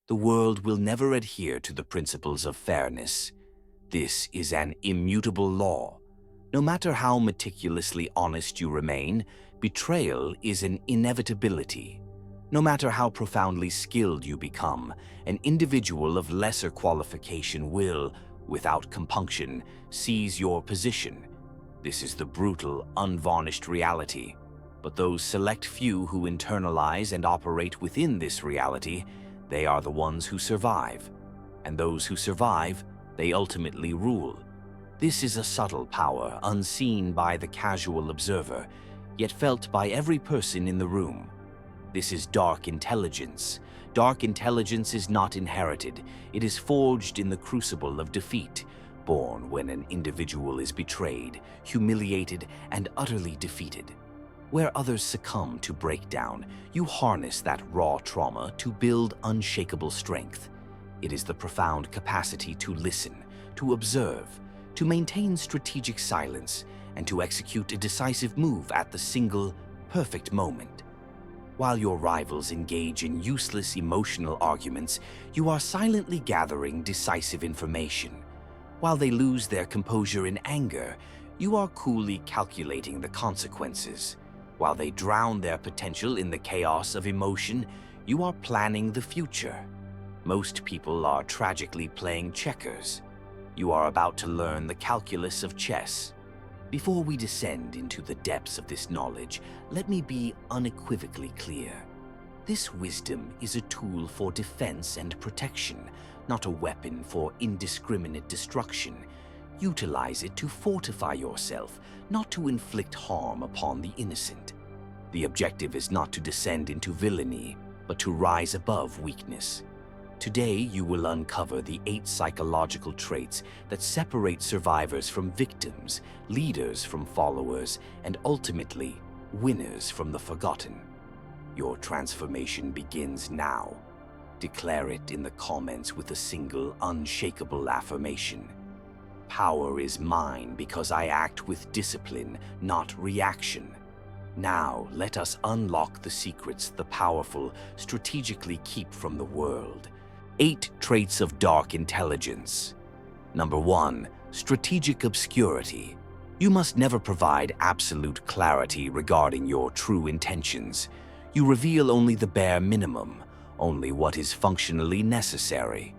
The world will never adhere to the principles of fairness. This is an immutable law. No matter how meticulously honest you remain, betrayal is an inevitability. No matter how profoundly skilled you become, an individual of lesser qualification will, without compunction, seize your position. This is the brutal, unvarnished reality. But those select few who internalize and operate within this reality, they are the ones who survive. And those who survive, they ultimately rule. This is a subtle power, unseen by the casual observer, yet felt by every person in the room. This is dark intelligence. Dark intelligence is not inherited. It is forged in the crucible of defeat, born when an individual is betrayed, humiliated, and utterly defeated. Where others succumb to breakdown, you harness that raw trauma to build unshakable strength. It is the profound capacity to listen, to observe, to maintain strategic silence, and to execute a decisive move at the single, perfect moment. While your rivals engage in useless emotional arguments, you are silently gathering decisive information. While they lose their composure in anger, you are coolly calculating the consequences. While they drown their potential in the chaos of emotion, you are planning the future. Most people are tragically playing checkers. You are about to learn the calculus of chess. Before we descend into the depths of this knowledge, let me be unequivocally clear. This wisdom is a tool for defense and protection, not a weapon for indiscriminate destruction. Utilize it to fortify yourself, not to inflict harm upon the innocent. The objective is not to descend into villainy, but to rise above weakness. Today, you will uncover the 8 psychological traits that separate survivors from victims, leaders from followers, and ultimately, winners from the forgotten. Your transformation begins now. Declare it in the comments with a single, unshakable affirmation. Power is mine because I act with discipline, not reaction. Now, let us unlock the secrets the powerful strategically keep from the world. 8 traits of dark intelligence. Number 1, strategic obscurity. You must never provide absolute clarity regarding your true intentions. You reveal only the bare minimum, only what is functionally necessary.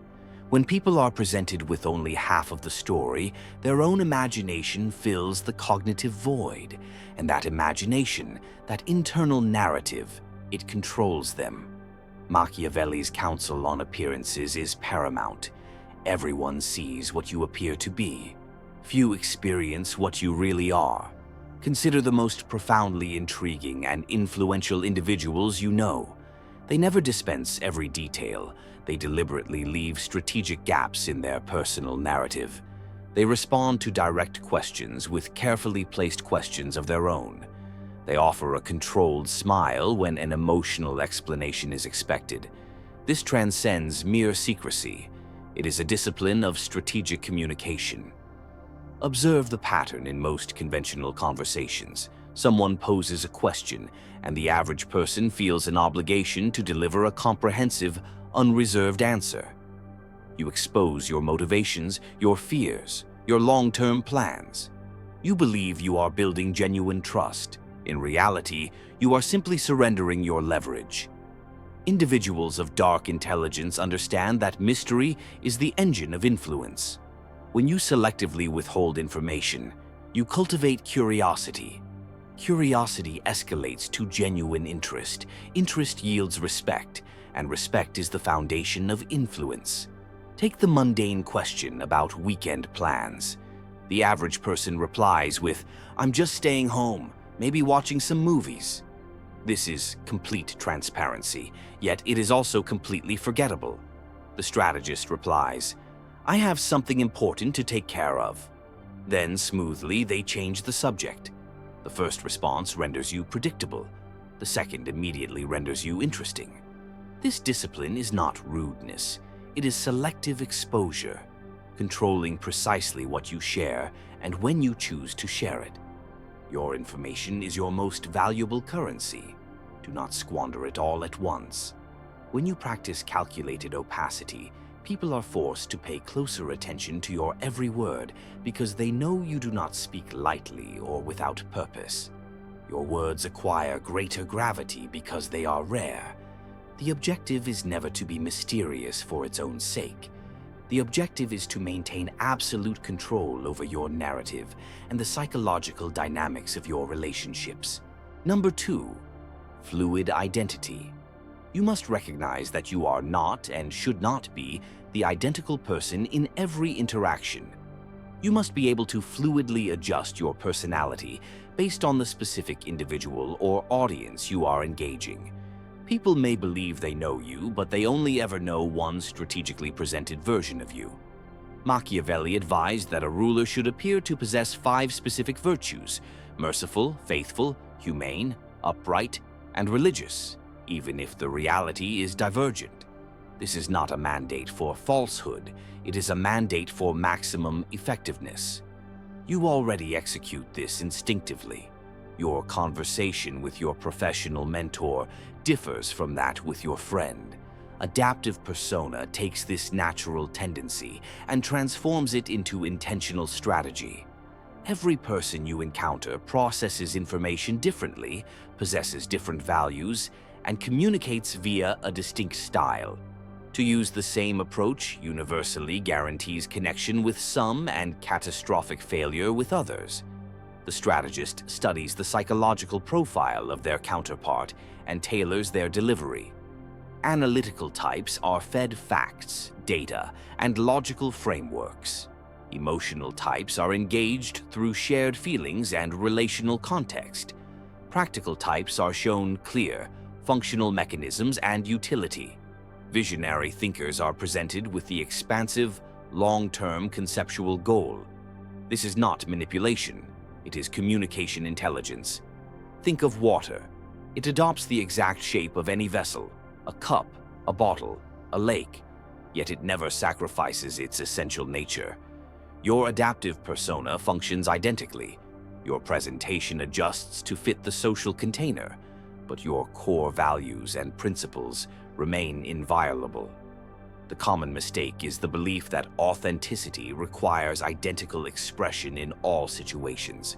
When people are presented with only half of the story, their own imagination fills the cognitive void, and that imagination, that internal narrative, it controls them. Machiavelli's counsel on appearances is paramount. Everyone sees what you appear to be. Few experience what you really are. Consider the most profoundly intriguing and influential individuals you know. They never dispense every detail. They deliberately leave strategic gaps in their personal narrative. They respond to direct questions with carefully placed questions of their own. They offer a controlled smile when an emotional explanation is expected. This transcends mere secrecy. It is a discipline of strategic communication. Observe the pattern in most conventional conversations. Someone poses a question, and the average person feels an obligation to deliver a comprehensive, unreserved answer. You expose your motivations, your fears, your long-term plans. You believe you are building genuine trust. In reality, you are simply surrendering your leverage. Individuals of dark intelligence understand that mystery is the engine of influence. When you selectively withhold information, you cultivate curiosity. Curiosity escalates to genuine interest. Interest yields respect, and respect is the foundation of influence. Take the mundane question about weekend plans. The average person replies with, "I'm just staying home, maybe watching some movies." This is complete transparency, yet it is also completely forgettable. The strategist replies, "I have something important to take care of." Then smoothly they change the subject. The first response renders you predictable. The second immediately renders you interesting. This discipline is not rudeness. It is selective exposure, controlling precisely what you share and when you choose to share it. Your information is your most valuable currency. Do not squander it all at once. When you practice calculated opacity, people are forced to pay closer attention to your every word because they know you do not speak lightly or without purpose. Your words acquire greater gravity because they are rare. The objective is never to be mysterious for its own sake. The objective is to maintain absolute control over your narrative and the psychological dynamics of your relationships. Number 2, fluid identity. You must recognize that you are not and should not be the identical person in every interaction. You must be able to fluidly adjust your personality based on the specific individual or audience you are engaging. People may believe they know you, but they only ever know one strategically presented version of you. Machiavelli advised that a ruler should appear to possess 5 specific virtues: merciful, faithful, humane, upright, and religious, even if the reality is divergent. This is not a mandate for falsehood, it is a mandate for maximum effectiveness. You already execute this instinctively. Your conversation with your professional mentor differs from that with your friend. Adaptive persona takes this natural tendency and transforms it into intentional strategy. Every person you encounter processes information differently, possesses different values, and communicates via a distinct style. To use the same approach universally guarantees connection with some and catastrophic failure with others. The strategist studies the psychological profile of their counterpart and tailors their delivery. Analytical types are fed facts, data, and logical frameworks. Emotional types are engaged through shared feelings and relational context. Practical types are shown clear, functional mechanisms and utility. Visionary thinkers are presented with the expansive, long-term conceptual goal. This is not manipulation, it is communication intelligence. Think of water. It adopts the exact shape of any vessel, a cup, a bottle, a lake, yet it never sacrifices its essential nature. Your adaptive persona functions identically. Your presentation adjusts to fit the social container, but your core values and principles remain inviolable. The common mistake is the belief that authenticity requires identical expression in all situations.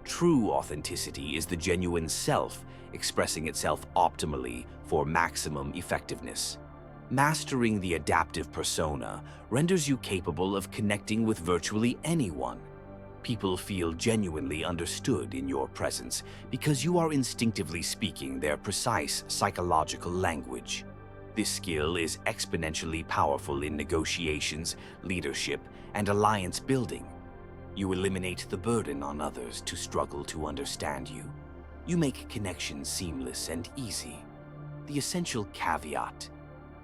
True authenticity is the genuine self expressing itself optimally for maximum effectiveness. Mastering the adaptive persona renders you capable of connecting with virtually anyone. People feel genuinely understood in your presence because you are instinctively speaking their precise psychological language. This skill is exponentially powerful in negotiations, leadership, and alliance building. You eliminate the burden on others to struggle to understand you. You make connections seamless and easy. The essential caveat: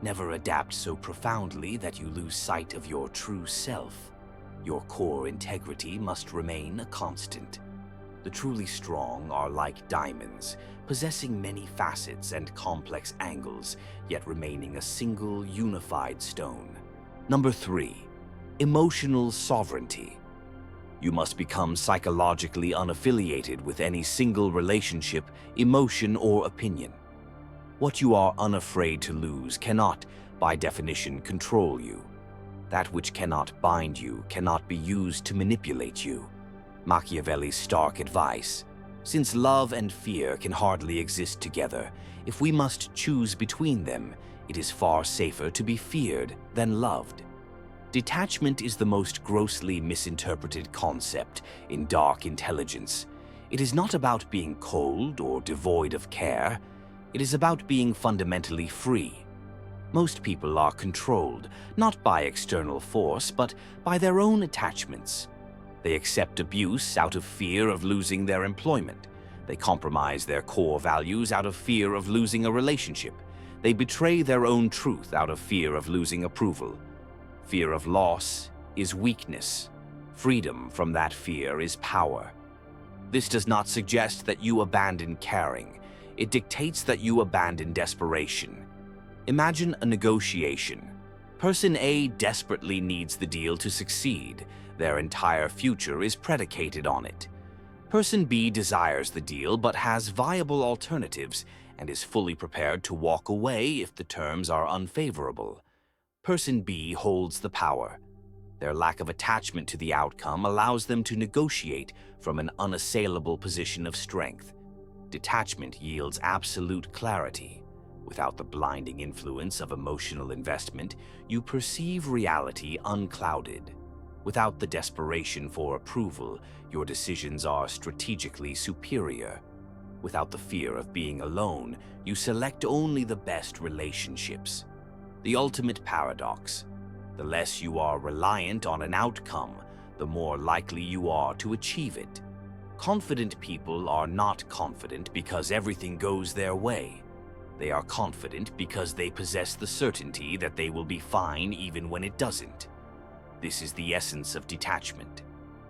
never adapt so profoundly that you lose sight of your true self. Your core integrity must remain a constant. The truly strong are like diamonds, possessing many facets and complex angles, yet remaining a single, unified stone. Number 3, emotional sovereignty. You must become psychologically unaffiliated with any single relationship, emotion, or opinion. What you are unafraid to lose cannot, by definition, control you. That which cannot bind you cannot be used to manipulate you. Machiavelli's stark advice: since love and fear can hardly exist together, if we must choose between them, it is far safer to be feared than loved. Detachment is the most grossly misinterpreted concept in dark intelligence. It is not about being cold or devoid of care. It is about being fundamentally free. Most people are controlled, not by external force, but by their own attachments. They accept abuse out of fear of losing their employment. They compromise their core values out of fear of losing a relationship. They betray their own truth out of fear of losing approval. Fear of loss is weakness. Freedom from that fear is power. This does not suggest that you abandon caring. It dictates that you abandon desperation. Imagine a negotiation. Person A desperately needs the deal to succeed. Their entire future is predicated on it. Person B desires the deal but has viable alternatives and is fully prepared to walk away if the terms are unfavorable. Person B holds the power. Their lack of attachment to the outcome allows them to negotiate from an unassailable position of strength. Detachment yields absolute clarity. Without the blinding influence of emotional investment, you perceive reality unclouded. Without the desperation for approval, your decisions are strategically superior. Without the fear of being alone, you select only the best relationships. The ultimate paradox. The less you are reliant on an outcome, the more likely you are to achieve it. Confident people are not confident because everything goes their way. They are confident because they possess the certainty that they will be fine even when it doesn't. This is the essence of detachment.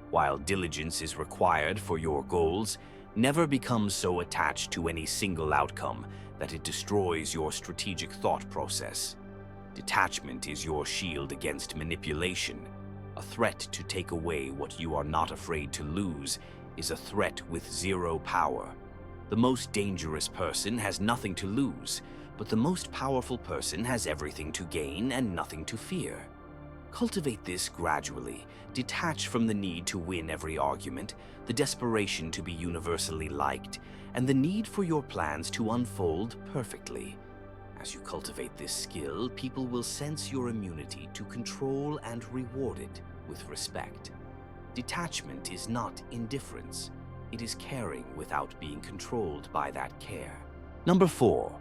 While diligence is required for your goals, never become so attached to any single outcome that it destroys your strategic thought process. Detachment is your shield against manipulation. A threat to take away what you are not afraid to lose is a threat with zero power. The most dangerous person has nothing to lose, but the most powerful person has everything to gain and nothing to fear. Cultivate this gradually. Detach from the need to win every argument, the desperation to be universally liked, and the need for your plans to unfold perfectly. As you cultivate this skill, people will sense your immunity to control and reward it with respect. Detachment is not indifference. It is caring without being controlled by that care. Number 4,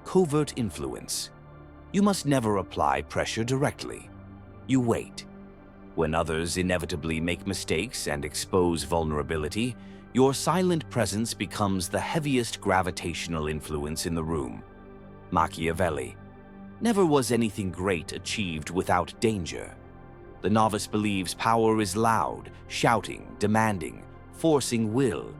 covert influence. You must never apply pressure directly. You wait. When others inevitably make mistakes and expose vulnerability, your silent presence becomes the heaviest gravitational influence in the room. Machiavelli. Never was anything great achieved without danger. The novice believes power is loud, shouting, demanding, forcing will.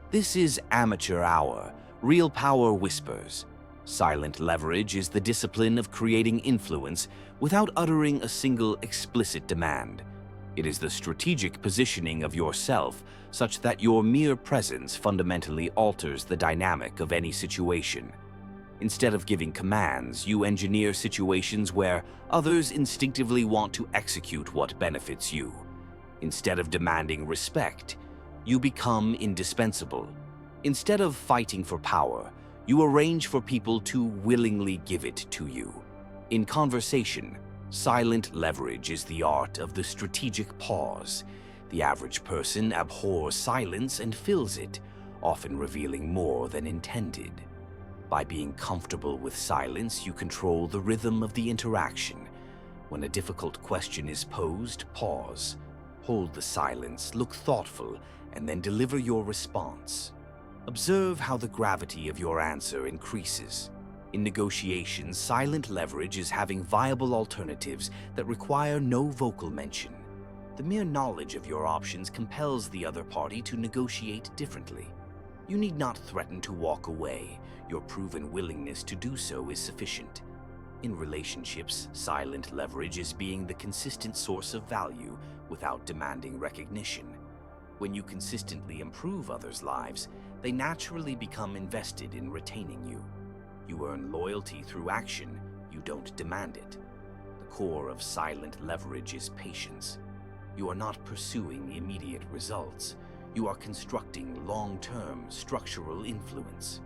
This is amateur hour. Real power whispers. Silent leverage is the discipline of creating influence without uttering a single explicit demand. It is the strategic positioning of yourself such that your mere presence fundamentally alters the dynamic of any situation. Instead of giving commands, you engineer situations where others instinctively want to execute what benefits you. Instead of demanding respect, you become indispensable. Instead of fighting for power, you arrange for people to willingly give it to you. In conversation, silent leverage is the art of the strategic pause. The average person abhors silence and fills it, often revealing more than intended. By being comfortable with silence, you control the rhythm of the interaction. When a difficult question is posed, pause. Hold the silence, look thoughtful, and then deliver your response. Observe how the gravity of your answer increases. In negotiations, silent leverage is having viable alternatives that require no vocal mention. The mere knowledge of your options compels the other party to negotiate differently. You need not threaten to walk away. Your proven willingness to do so is sufficient. In relationships, silent leverage is being the consistent source of value without demanding recognition. When you consistently improve others' lives, they naturally become invested in retaining you. You earn loyalty through action, you don't demand it. The core of silent leverage is patience. You are not pursuing immediate results. You are constructing long-term structural influence.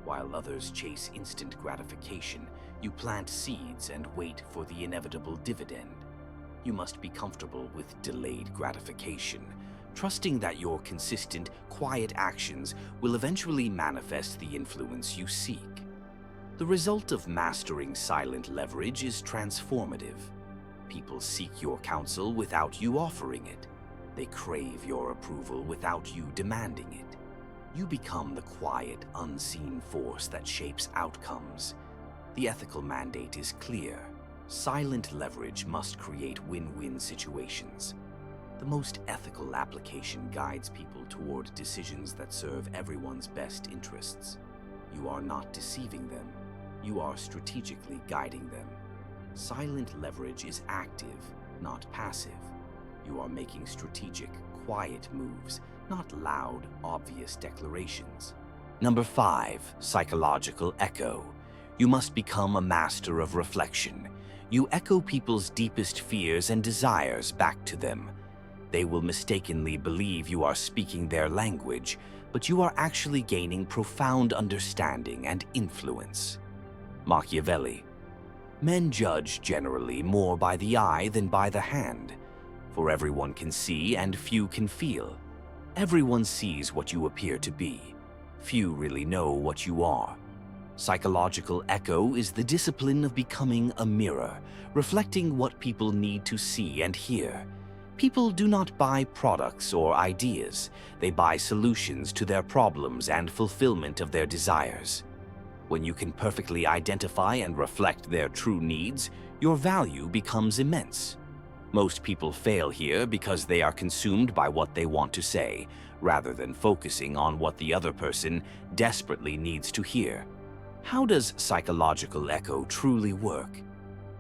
While others chase instant gratification, you plant seeds and wait for the inevitable dividend. You must be comfortable with delayed gratification, trusting that your consistent, quiet actions will eventually manifest the influence you seek. The result of mastering silent leverage is transformative. People seek your counsel without you offering it. They crave your approval without you demanding it. You become the quiet, unseen force that shapes outcomes. The ethical mandate is clear. Silent leverage must create win-win situations. The most ethical application guides people toward decisions that serve everyone's best interests. You are not deceiving them. You are strategically guiding them. Silent leverage is active, not passive. You are making strategic, quiet moves, not loud, obvious declarations. Number 5, psychological echo. You must become a master of reflection. You echo people's deepest fears and desires back to them. They will mistakenly believe you are speaking their language, but you are actually gaining profound understanding and influence. Machiavelli. Men judge generally more by the eye than by the hand, for everyone can see and few can feel. Everyone sees what you appear to be. Few really know what you are. Psychological echo is the discipline of becoming a mirror, reflecting what people need to see and hear. People do not buy products or ideas. They buy solutions to their problems and fulfillment of their desires. When you can perfectly identify and reflect their true needs, your value becomes immense. Most people fail here because they are consumed by what they want to say, rather than focusing on what the other person desperately needs to hear. How does psychological echo truly work?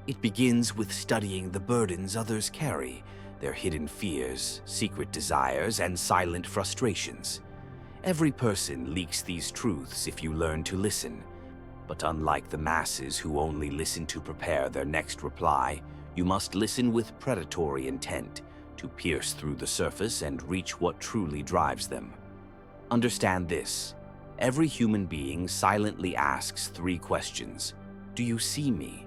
It begins with studying the burdens others carry, their hidden fears, secret desires, and silent frustrations. Every person leaks these truths if you learn to listen. But unlike the masses who only listen to prepare their next reply, you must listen with predatory intent to pierce through the surface and reach what truly drives them. Understand this. Every human being silently asks 3 questions. Do you see me?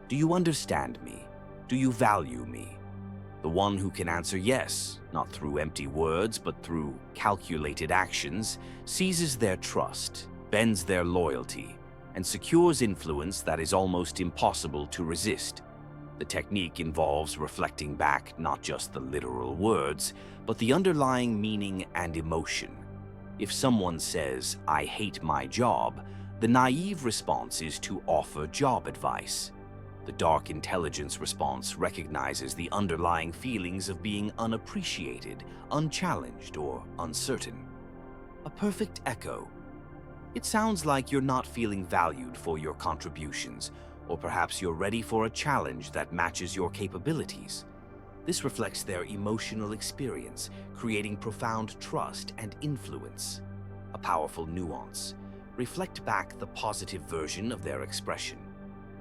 Do you understand me? Do you value me? The one who can answer yes, not through empty words but through calculated actions, seizes their trust, bends their loyalty, and secures influence that is almost impossible to resist. The technique involves reflecting back not just the literal words, but the underlying meaning and emotion. If someone says, "I hate my job," the naive response is to offer job advice. The dark intelligence response recognizes the underlying feelings of being unappreciated, unchallenged, or uncertain. A perfect echo. It sounds like you're not feeling valued for your contributions, or perhaps you're ready for a challenge that matches your capabilities. This reflects their emotional experience, creating profound trust and influence. A powerful nuance. Reflect back the positive version of their expression.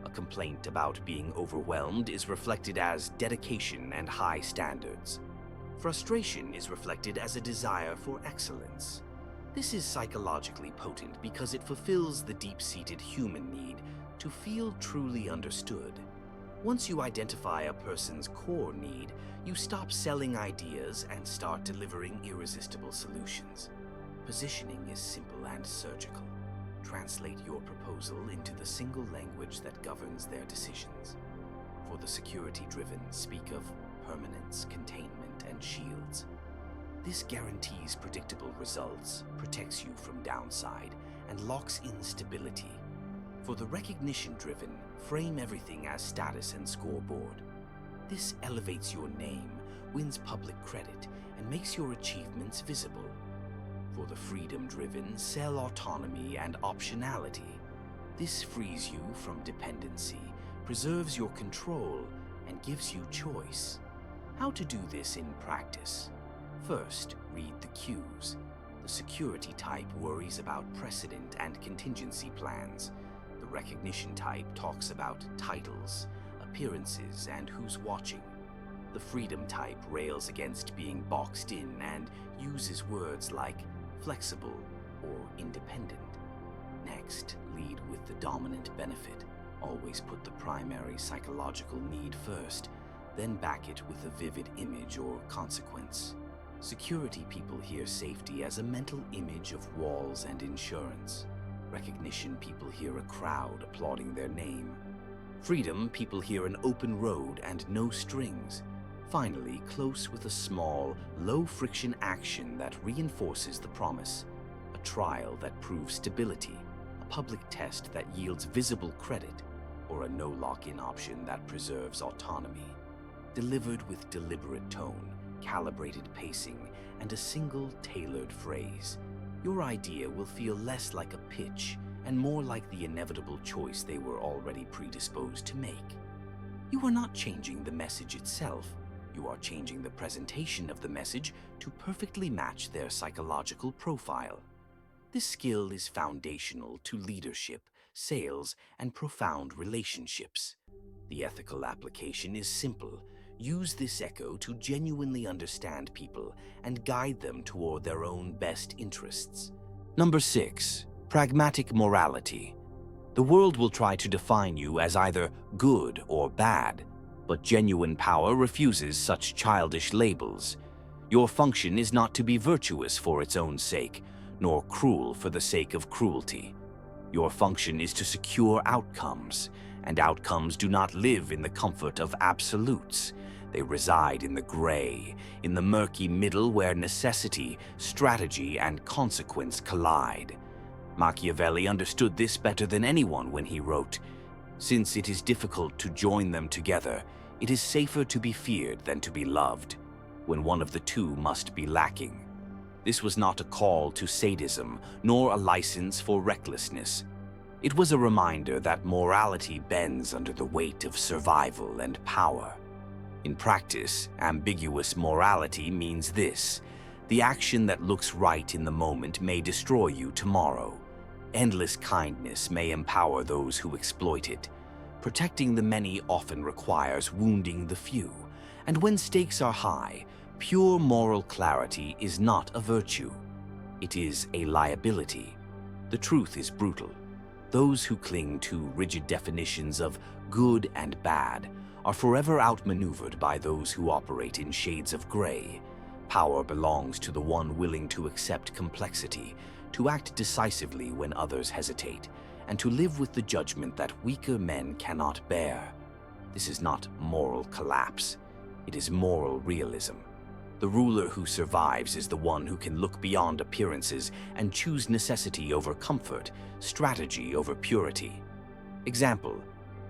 A complaint about being overwhelmed is reflected as dedication and high standards. Frustration is reflected as a desire for excellence. This is psychologically potent because it fulfills the deep-seated human need to feel truly understood. Once you identify a person's core need, you stop selling ideas and start delivering irresistible solutions. Positioning is simple and surgical. Translate your proposal into the single language that governs their decisions. For the security-driven, speak of permanence, containment, and shields. This guarantees predictable results, protects you from downside, and locks in stability. For the recognition-driven, frame everything as status and scoreboard. This elevates your name, wins public credit, and makes your achievements visible. For the freedom-driven, sell autonomy and optionality. This frees you from dependency, preserves your control, and gives you choice. How to do this in practice? First, read the cues. The security type worries about precedent and contingency plans. The recognition type talks about titles, appearances, and who's watching. The freedom type rails against being boxed in and uses words like flexible or independent. Next, lead with the dominant benefit. Always put the primary psychological need first, then back it with a vivid image or consequence. Security people hear safety as a mental image of walls and insurance. Recognition people hear a crowd applauding their name. Freedom people hear an open road and no strings. Finally, close with a small, low-friction action that reinforces the promise. A trial that proves stability, a public test that yields visible credit, or a no-lock-in option that preserves autonomy. Delivered with deliberate tone, calibrated pacing, and a single tailored phrase, your idea will feel less like a pitch and more like the inevitable choice they were already predisposed to make. You are not changing the message itself. You are changing the presentation of the message to perfectly match their psychological profile. This skill is foundational to leadership, sales, and profound relationships. The ethical application is simple. Use this echo to genuinely understand people and guide them toward their own best interests. Number 6. Pragmatic morality. The world will try to define you as either good or bad, but genuine power refuses such childish labels. Your function is not to be virtuous for its own sake, nor cruel for the sake of cruelty. Your function is to secure outcomes, and outcomes do not live in the comfort of absolutes. They reside in the gray, in the murky middle where necessity, strategy, and consequence collide. Machiavelli understood this better than anyone when he wrote, "Since it is difficult to join them together, it is safer to be feared than to be loved, when one of the two must be lacking." This was not a call to sadism, nor a license for recklessness. It was a reminder that morality bends under the weight of survival and power. In practice, ambiguous morality means this: the action that looks right in the moment may destroy you tomorrow. Endless kindness may empower those who exploit it. Protecting the many often requires wounding the few, and when stakes are high, pure moral clarity is not a virtue. It is a liability. The truth is brutal. Those who cling to rigid definitions of good and bad are forever outmaneuvered by those who operate in shades of gray. Power belongs to the one willing to accept complexity, to act decisively when others hesitate, and to live with the judgment that weaker men cannot bear. This is not moral collapse. It is moral realism. The ruler who survives is the one who can look beyond appearances and choose necessity over comfort, strategy over purity. Example: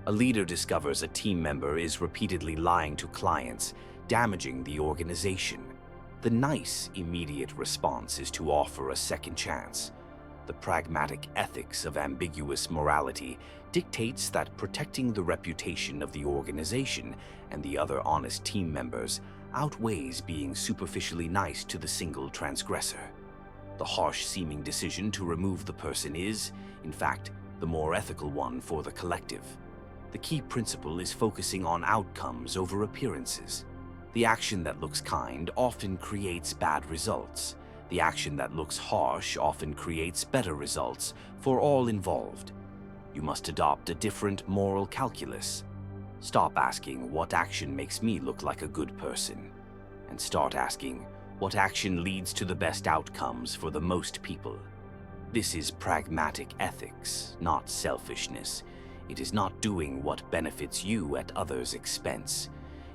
a leader discovers a team member is repeatedly lying to clients, damaging the organization. The nice, immediate response is to offer a second chance. The pragmatic ethics of ambiguous morality dictates that protecting the reputation of the organization and the other honest team members outweighs being superficially nice to the single transgressor. The harsh-seeming decision to remove the person is, in fact, the more ethical one for the collective. The key principle is focusing on outcomes over appearances. The action that looks kind often creates bad results. The action that looks harsh often creates better results for all involved. You must adopt a different moral calculus. Stop asking, "What action makes me look like a good person?" and start asking, "What action leads to the best outcomes for the most people?" This is pragmatic ethics, not selfishness. It is not doing what benefits you at others' expense.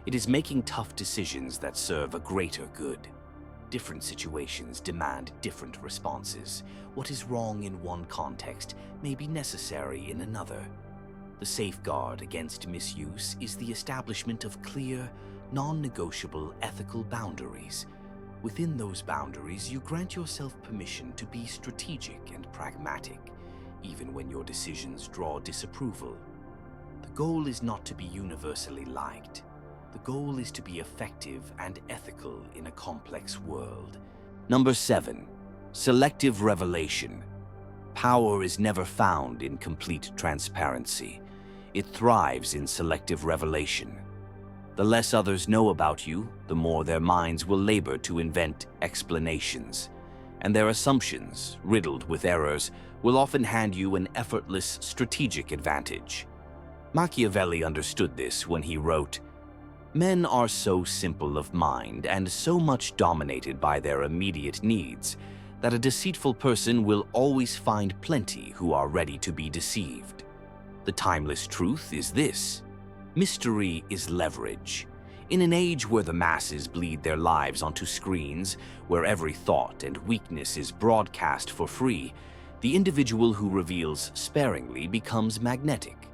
It is making tough decisions that serve a greater good. Different situations demand different responses. What is wrong in one context may be necessary in another. The safeguard against misuse is the establishment of clear, non-negotiable ethical boundaries. Within those boundaries, you grant yourself permission to be strategic and pragmatic, even when your decisions draw disapproval. The goal is not to be universally liked. The goal is to be effective and ethical in a complex world. Number 7. Selective revelation. Power is never found in complete transparency. It thrives in selective revelation. The less others know about you, the more their minds will labor to invent explanations. And their assumptions, riddled with errors, will often hand you an effortless strategic advantage. Machiavelli understood this when he wrote, "Men are so simple of mind and so much dominated by their immediate needs that a deceitful person will always find plenty who are ready to be deceived. The timeless truth is this: mystery is leverage. In an age where the masses bleed their lives onto screens, where every thought and weakness is broadcast for free, the individual who reveals sparingly becomes magnetic.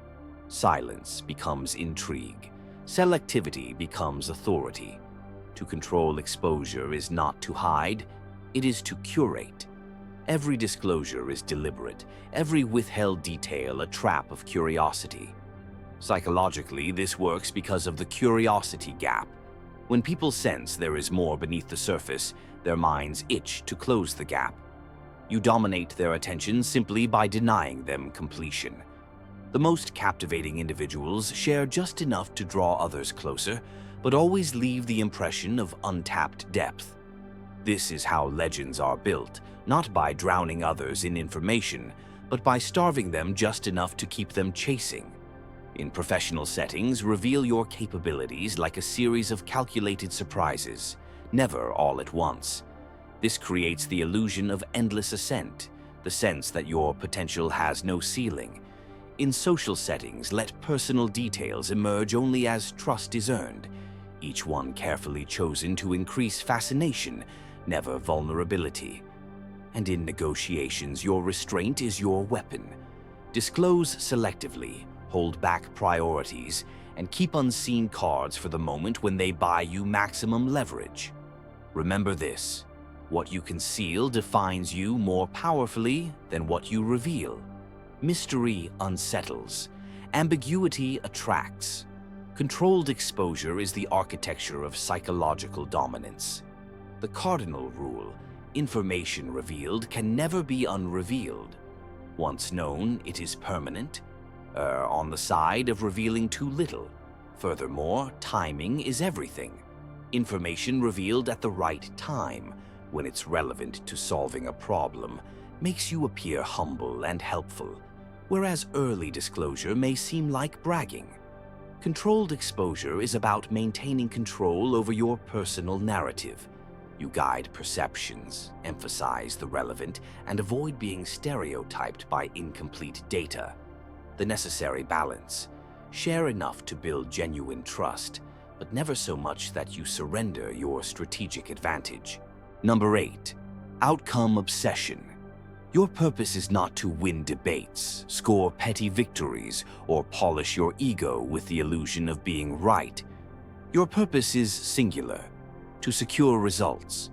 Silence becomes intrigue. Selectivity becomes authority. To control exposure is not to hide, it is to curate. Every disclosure is deliberate, every withheld detail a trap of curiosity. Psychologically, this works because of the curiosity gap. When people sense there is more beneath the surface, their minds itch to close the gap. You dominate their attention simply by denying them completion. The most captivating individuals share just enough to draw others closer, but always leave the impression of untapped depth. This is how legends are built, not by drowning others in information, but by starving them just enough to keep them chasing. In professional settings, reveal your capabilities like a series of calculated surprises, never all at once. This creates the illusion of endless ascent, the sense that your potential has no ceiling. In social settings, let personal details emerge only as trust is earned, each one carefully chosen to increase fascination, never vulnerability. And in negotiations, your restraint is your weapon. Disclose selectively, hold back priorities, and keep unseen cards for the moment when they buy you maximum leverage. Remember this: what you conceal defines you more powerfully than what you reveal. Mystery unsettles. Ambiguity attracts. Controlled exposure is the architecture of psychological dominance. The cardinal rule: information revealed can never be unrevealed. Once known, it is permanent. Err on the side of revealing too little. Furthermore, timing is everything. Information revealed at the right time, when it's relevant to solving a problem, makes you appear humble and helpful, whereas early disclosure may seem like bragging. Controlled exposure is about maintaining control over your personal narrative. You guide perceptions, emphasize the relevant, and avoid being stereotyped by incomplete data. The necessary balance: share enough to build genuine trust, but never so much that you surrender your strategic advantage. Number 8. Outcome obsession. Your purpose is not to win debates, score petty victories, or polish your ego with the illusion of being right. Your purpose is singular: to secure results.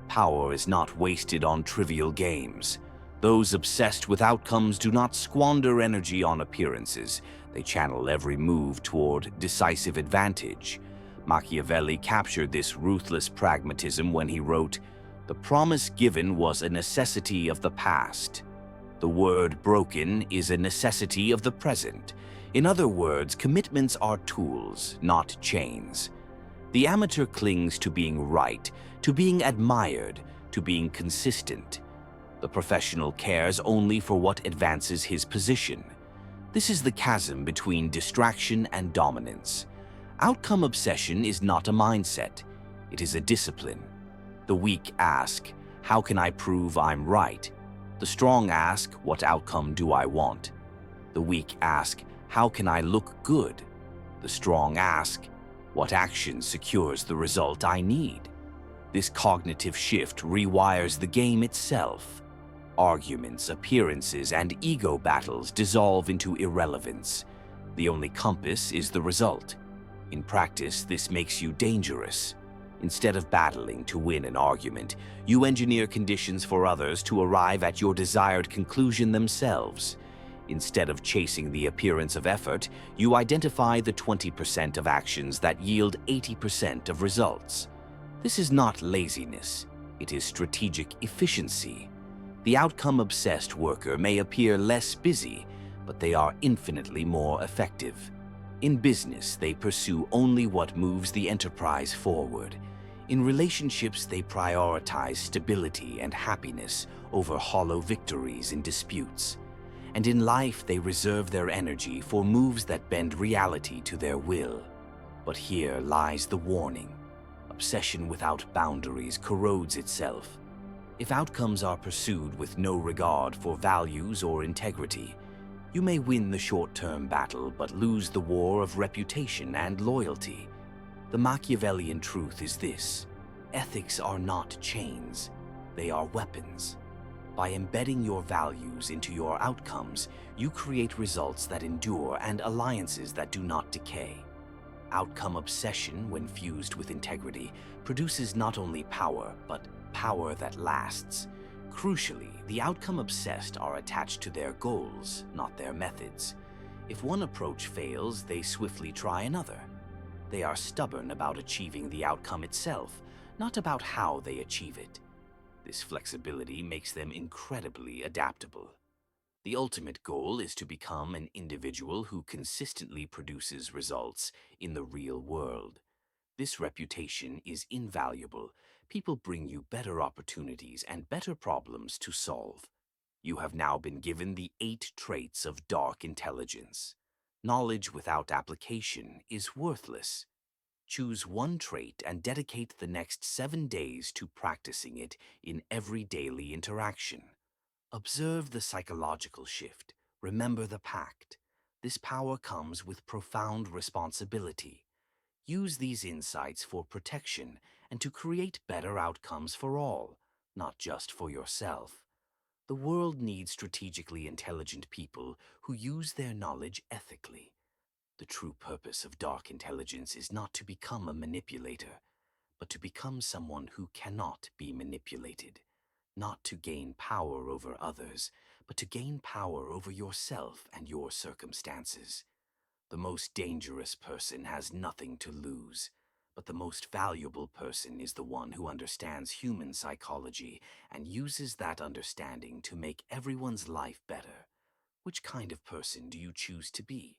Power is not wasted on trivial games. Those obsessed with outcomes do not squander energy on appearances. They channel every move toward decisive advantage. Machiavelli captured this ruthless pragmatism when he wrote, "The promise given was a necessity of the past. The word broken is a necessity of the present." In other words, commitments are tools, not chains. The amateur clings to being right, to being admired, to being consistent. The professional cares only for what advances his position. This is the chasm between distraction and dominance. Outcome obsession is not a mindset. It is a discipline. The weak ask, "How can I prove I'm right?" The strong ask, "What outcome do I want?" The weak ask, "How can I look good?" The strong ask, "What action secures the result I need?" This cognitive shift rewires the game itself. Arguments, appearances, and ego battles dissolve into irrelevance. The only compass is the result. In practice, this makes you dangerous. Instead of battling to win an argument, you engineer conditions for others to arrive at your desired conclusion themselves. Instead of chasing the appearance of effort, you identify the 20% of actions that yield 80% of results. This is not laziness. It is strategic efficiency. The outcome-obsessed worker may appear less busy, but they are infinitely more effective. In business, they pursue only what moves the enterprise forward. In relationships, they prioritize stability and happiness over hollow victories in disputes. And in life, they reserve their energy for moves that bend reality to their will. But here lies the warning. Obsession without boundaries corrodes itself. If outcomes are pursued with no regard for values or integrity, you may win the short-term battle but lose the war of reputation and loyalty. The Machiavellian truth is this: ethics are not chains, they are weapons. By embedding your values into your outcomes, you create results that endure and alliances that do not decay. Outcome obsession, when fused with integrity, produces not only power, but power that lasts. Crucially, the outcome-obsessed are attached to their goals, not their methods. If one approach fails, they swiftly try another. They are stubborn about achieving the outcome itself, not about how they achieve it. This flexibility makes them incredibly adaptable. The ultimate goal is to become an individual who consistently produces results in the real world. This reputation is invaluable. People bring you better opportunities and better problems to solve. You have now been given the 8 traits of dark intelligence. Knowledge without application is worthless. Choose one trait and dedicate the next 7 days to practicing it in every daily interaction. Observe the psychological shift. Remember the pact. This power comes with profound responsibility. Use these insights for protection and to create better outcomes for all, not just for yourself. The world needs strategically intelligent people who use their knowledge ethically. The true purpose of dark intelligence is not to become a manipulator, but to become someone who cannot be manipulated. Not to gain power over others, but to gain power over yourself and your circumstances. The most dangerous person has nothing to lose, but the most valuable person is the one who understands human psychology and uses that understanding to make everyone's life better. Which kind of person do you choose to be?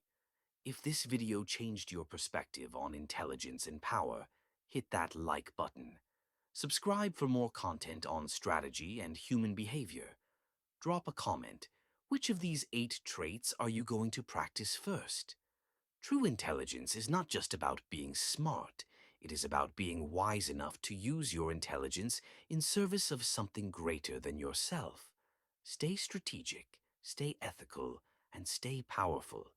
If this video changed your perspective on intelligence and power, hit that like button. Subscribe for more content on strategy and human behavior. Drop a comment. Which of these 8 traits are you going to practice first? True intelligence is not just about being smart. It is about being wise enough to use your intelligence in service of something greater than yourself. Stay strategic, stay ethical, and stay powerful.